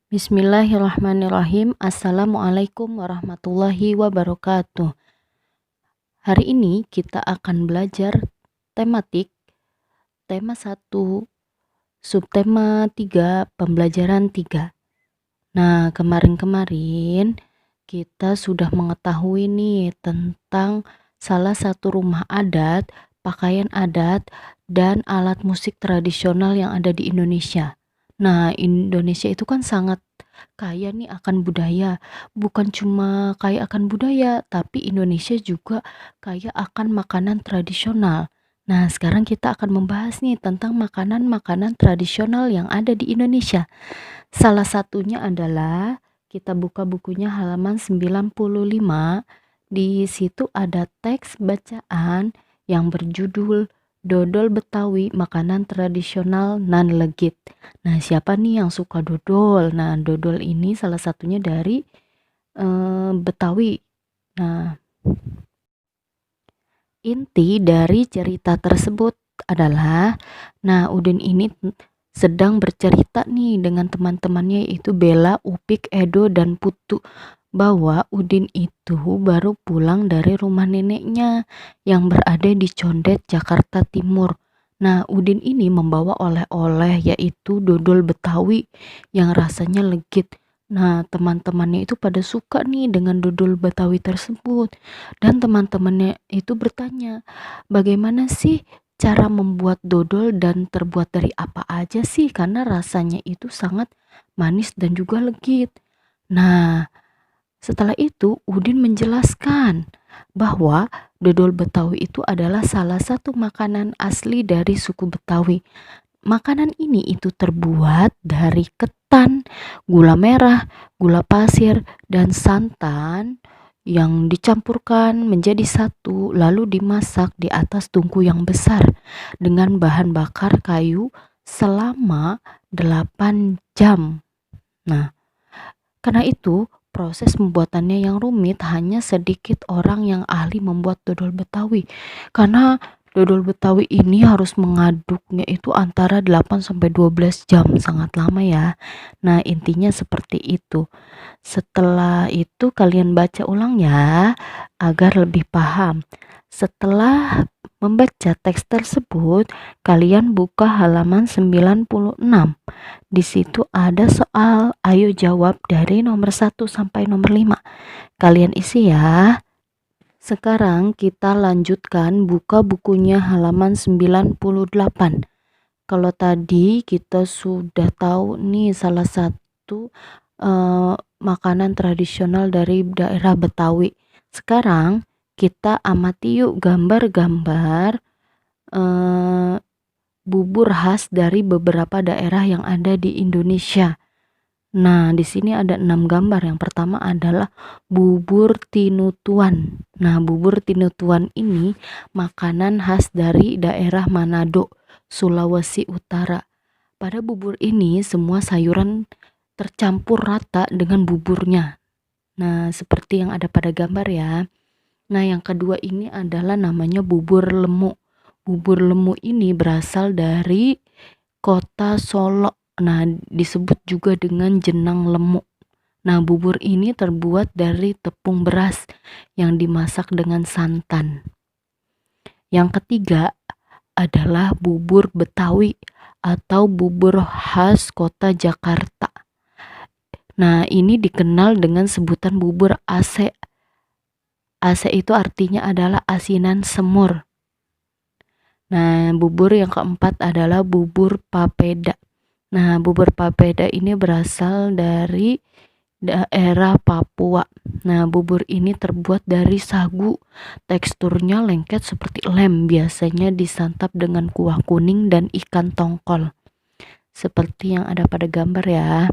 Bismillahirrahmanirrahim. Assalamualaikum warahmatullahi wabarakatuh. Hari ini kita akan belajar tematik, tema 1, subtema 3, pembelajaran 3. Nah, kemarin-kemarin kita sudah mengetahui nih tentang salah satu rumah adat, pakaian adat, dan alat musik tradisional yang ada di Indonesia. Nah, Indonesia itu kan sangat kaya nih akan budaya. Bukan cuma kaya akan budaya, tapi Indonesia juga kaya akan makanan tradisional. Nah, sekarang kita akan membahas nih tentang makanan-makanan tradisional yang ada di Indonesia. Salah satunya adalah kita buka bukunya halaman 95. Di situ ada teks bacaan yang berjudul Dodol Betawi, makanan tradisional nan legit. Nah, siapa nih yang suka dodol? Nah, dodol ini salah satunya dari Betawi. Nah, inti dari cerita tersebut adalah, Udin ini sedang bercerita nih dengan teman-temannya, yaitu Bella, Upik, Edo, dan Putu, bahwa Udin itu baru pulang dari rumah neneknya yang berada di Condet, Jakarta Timur. Nah, Udin ini membawa oleh-oleh yaitu dodol Betawi yang rasanya legit. Nah, teman-temannya itu pada suka nih dengan dodol Betawi tersebut. Dan teman-temannya itu bertanya, bagaimana sih cara membuat dodol dan terbuat dari apa aja sih? Karena rasanya itu sangat manis dan juga legit. Nah, setelah itu Udin menjelaskan bahwa dodol Betawi itu adalah salah satu makanan asli dari suku Betawi. Makanan ini itu terbuat dari ketan, gula merah, gula pasir, dan santan yang dicampurkan menjadi satu lalu dimasak di atas tungku yang besar dengan bahan bakar kayu selama 8 jam. Nah, karena itu proses pembuatannya yang rumit, hanya sedikit orang yang ahli membuat dodol Betawi. Karena dodol Betawi ini harus mengaduknya itu antara 8 sampai 12 jam, sangat lama ya. Nah, intinya seperti itu. Setelah itu kalian baca ulang ya agar lebih paham. Setelah membaca teks tersebut, kalian buka halaman 96. Di situ ada soal, ayo jawab dari nomor 1 sampai nomor 5. Kalian isi ya. Sekarang kita lanjutkan buka bukunya halaman 98. Kalau tadi kita sudah tahu nih salah satu makanan tradisional dari daerah Betawi. Sekarang kita amati yuk gambar-gambar bubur khas dari beberapa daerah yang ada di Indonesia. Nah, di sini ada 6 gambar. Yang pertama adalah bubur tinutuan. Nah, bubur tinutuan ini makanan khas dari daerah Manado, Sulawesi Utara. Pada bubur ini semua sayuran tercampur rata dengan buburnya. Nah, seperti yang ada pada gambar ya. Nah, yang kedua ini adalah namanya bubur lemu. Bubur lemu ini berasal dari kota Solo. Nah, disebut juga dengan jenang lemu. Nah, bubur ini terbuat dari tepung beras yang dimasak dengan santan. Yang ketiga adalah bubur Betawi atau bubur khas kota Jakarta. Nah, ini dikenal dengan sebutan bubur AC. AC itu artinya adalah asinan semur. Nah, bubur yang keempat adalah bubur papeda. Nah, bubur papeda ini berasal dari daerah Papua. Nah, bubur ini terbuat dari sagu. Teksturnya lengket seperti lem. Biasanya disantap dengan kuah kuning dan ikan tongkol. Seperti yang ada pada gambar ya.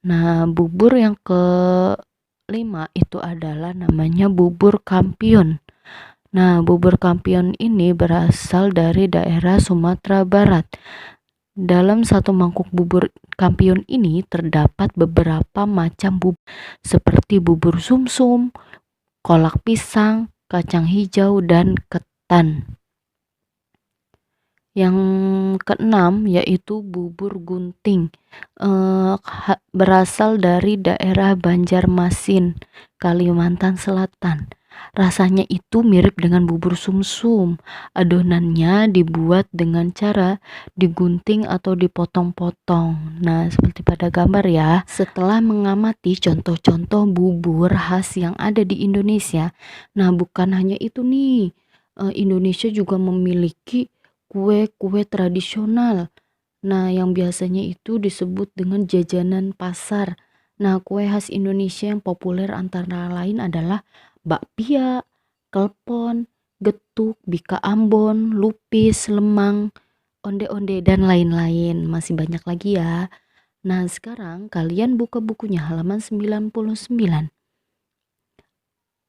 Nah, bubur yang kelima itu adalah namanya bubur kampiun. Nah, bubur kampiun ini berasal dari daerah Sumatera Barat. Dalam satu mangkuk bubur kampiun ini terdapat beberapa macam bubur seperti bubur sumsum, kolak pisang, kacang hijau, dan ketan. Yang keenam yaitu bubur gunting, berasal dari daerah Banjarmasin, Kalimantan Selatan. Rasanya itu mirip dengan bubur sumsum. Adonannya dibuat dengan cara digunting atau dipotong-potong. Nah, seperti pada gambar ya. Setelah mengamati contoh-contoh bubur khas yang ada di Indonesia, nah bukan hanya itu nih, Indonesia juga memiliki kue-kue tradisional. Nah, yang biasanya itu disebut dengan jajanan pasar. Nah, kue khas Indonesia yang populer antara lain adalah bakpia, klepon, getuk, bika Ambon, lupis, lemang, onde-onde, dan lain-lain. Masih banyak lagi ya. Nah, sekarang kalian buka bukunya halaman 99.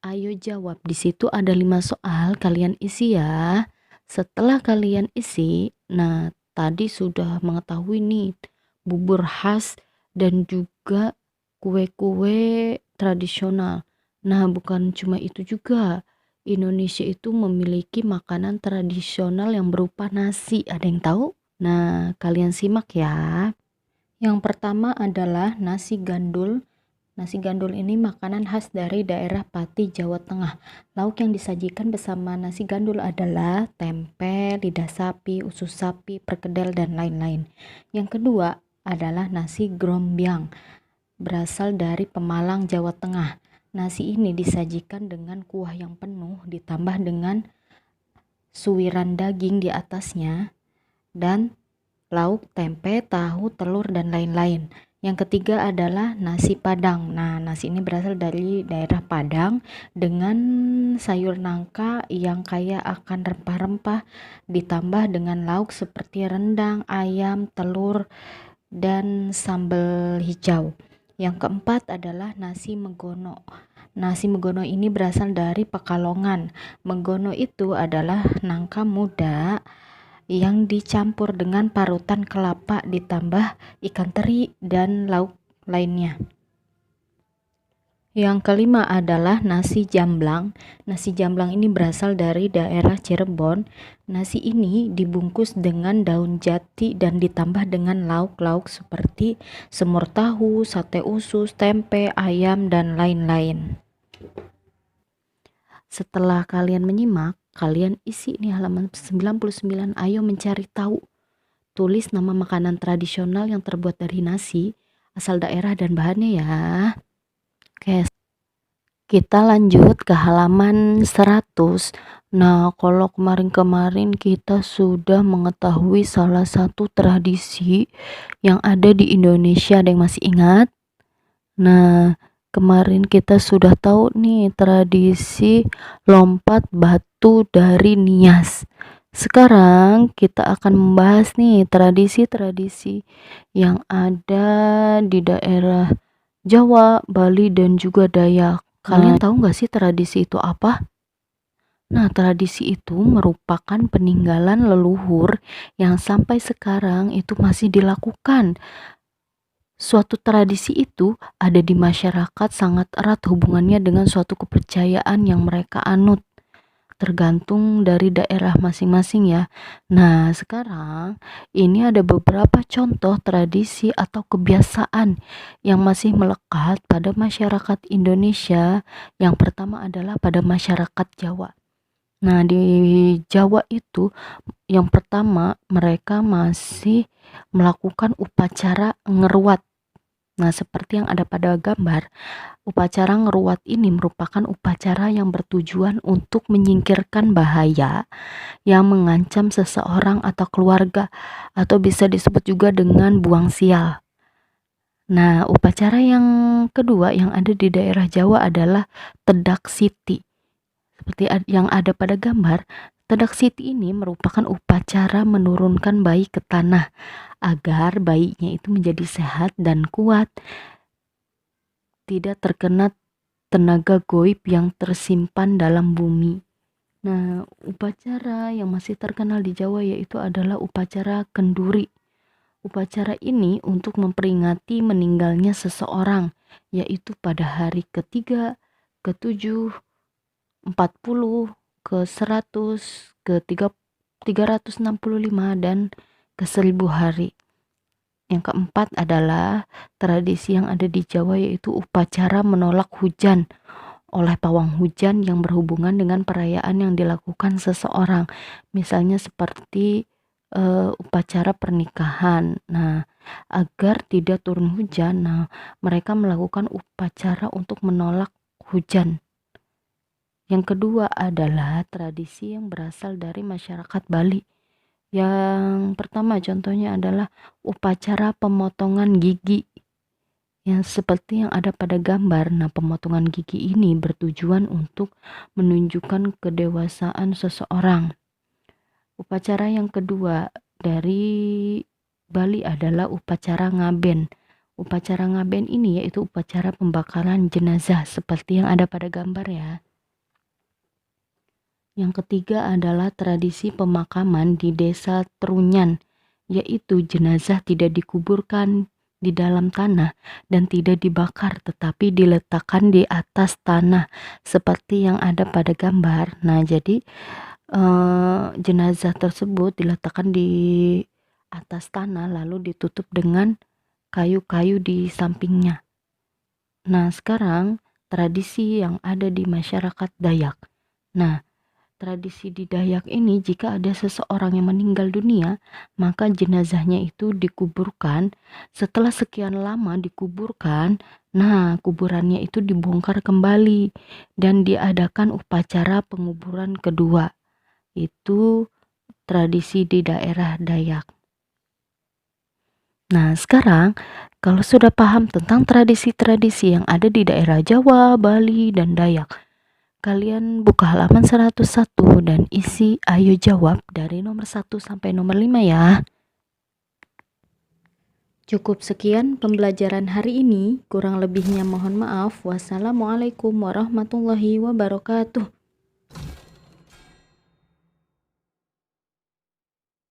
Ayo jawab. Di situ ada 5 soal, kalian isi ya. Setelah kalian isi, nah tadi sudah mengetahui nih bubur khas dan juga kue-kue tradisional. Nah, bukan cuma itu juga. Indonesia itu memiliki makanan tradisional yang berupa nasi. Ada yang tahu? Nah, kalian simak ya. Yang pertama adalah nasi gandul. Nasi gandul ini makanan khas dari daerah Pati, Jawa Tengah. Lauk yang disajikan bersama nasi gandul adalah tempe, lidah sapi, usus sapi, perkedel, dan lain-lain. Yang kedua adalah nasi grombyang, berasal dari Pemalang, Jawa Tengah. Nasi ini disajikan dengan kuah yang penuh ditambah dengan suwiran daging di atasnya dan lauk tempe, tahu, telur, dan lain-lain. Yang ketiga adalah nasi Padang. Nah, nasi ini berasal dari daerah Padang dengan sayur nangka yang kaya akan rempah-rempah ditambah dengan lauk seperti rendang, ayam, telur, dan sambal hijau. Yang keempat adalah nasi megono. Nasi megono ini berasal dari Pekalongan. Megono itu adalah nangka muda yang dicampur dengan parutan kelapa ditambah ikan teri dan lauk lainnya. Yang kelima adalah nasi jamblang. Nasi jamblang ini berasal dari daerah Cirebon. Nasi ini dibungkus dengan daun jati dan ditambah dengan lauk-lauk seperti semur tahu, sate usus, tempe, ayam, dan lain-lain. Setelah kalian menyimak, kalian isi nih halaman 99. Ayo mencari tahu. Tulis nama makanan tradisional yang terbuat dari nasi, asal daerah dan bahannya ya. Oke, kita lanjut ke halaman 100. Nah, kalau kemarin-kemarin kita sudah mengetahui salah satu tradisi yang ada di Indonesia, ada yang masih ingat? Nah, kemarin kita sudah tahu nih tradisi lompat batu dari Nias. Sekarang kita akan membahas nih tradisi-tradisi yang ada di daerah Jawa, Bali, dan juga Dayak. Kalian tahu nggak sih tradisi itu apa? Nah, tradisi itu merupakan peninggalan leluhur yang sampai sekarang itu masih dilakukan. Suatu tradisi itu ada di masyarakat sangat erat hubungannya dengan suatu kepercayaan yang mereka anut. Tergantung dari daerah masing-masing ya. Nah, sekarang ini ada beberapa contoh tradisi atau kebiasaan yang masih melekat pada masyarakat Indonesia. Yang pertama adalah pada masyarakat Jawa. Nah, di Jawa itu yang pertama mereka masih melakukan upacara ngeruat. Nah, seperti yang ada pada gambar, upacara ngeruat ini merupakan upacara yang bertujuan untuk menyingkirkan bahaya yang mengancam seseorang atau keluarga, atau bisa disebut juga dengan buang sial. Nah, upacara yang kedua yang ada di daerah Jawa adalah Tedak Siti. Seperti yang ada pada gambar, Tedak Siti ini merupakan upacara menurunkan bayi ke tanah agar bayinya itu menjadi sehat dan kuat, tidak terkena tenaga goib yang tersimpan dalam bumi. Nah, upacara yang masih terkenal di Jawa yaitu adalah upacara kenduri. Upacara ini untuk memperingati meninggalnya seseorang, yaitu pada hari ketiga, ke-7, 40, ke-100, ke-30, 365 dan ke 1000 hari. Yang keempat adalah tradisi yang ada di Jawa, yaitu upacara menolak hujan oleh pawang hujan yang berhubungan dengan perayaan yang dilakukan seseorang. Misalnya seperti upacara pernikahan. Nah, agar tidak turun hujan, mereka melakukan upacara untuk menolak hujan. Yang kedua adalah tradisi yang berasal dari masyarakat Bali. Yang pertama contohnya adalah upacara pemotongan gigi yang seperti yang ada pada gambar. Nah, pemotongan gigi ini bertujuan untuk menunjukkan kedewasaan seseorang. Upacara yang kedua dari Bali adalah upacara ngaben. Upacara ngaben ini yaitu upacara pembakaran jenazah seperti yang ada pada gambar ya. Yang ketiga adalah tradisi pemakaman di desa Trunyan, yaitu jenazah tidak dikuburkan di dalam tanah dan tidak dibakar tetapi diletakkan di atas tanah seperti yang ada pada gambar. Nah, jadi jenazah tersebut diletakkan di atas tanah lalu ditutup dengan kayu-kayu di sampingnya. Nah, sekarang tradisi yang ada di masyarakat Dayak. Nah, tradisi di Dayak ini, jika ada seseorang yang meninggal dunia, maka jenazahnya itu dikuburkan. Setelah sekian lama dikuburkan, nah kuburannya itu dibongkar kembali dan diadakan upacara penguburan kedua. Itu tradisi di daerah Dayak. Nah, sekarang kalau sudah paham tentang tradisi-tradisi yang ada di daerah Jawa, Bali, dan Dayak, kalian buka halaman 101 dan isi ayo jawab dari nomor 1 sampai nomor 5 ya. Cukup sekian pembelajaran hari ini, kurang lebihnya mohon maaf. Wassalamualaikum warahmatullahi wabarakatuh.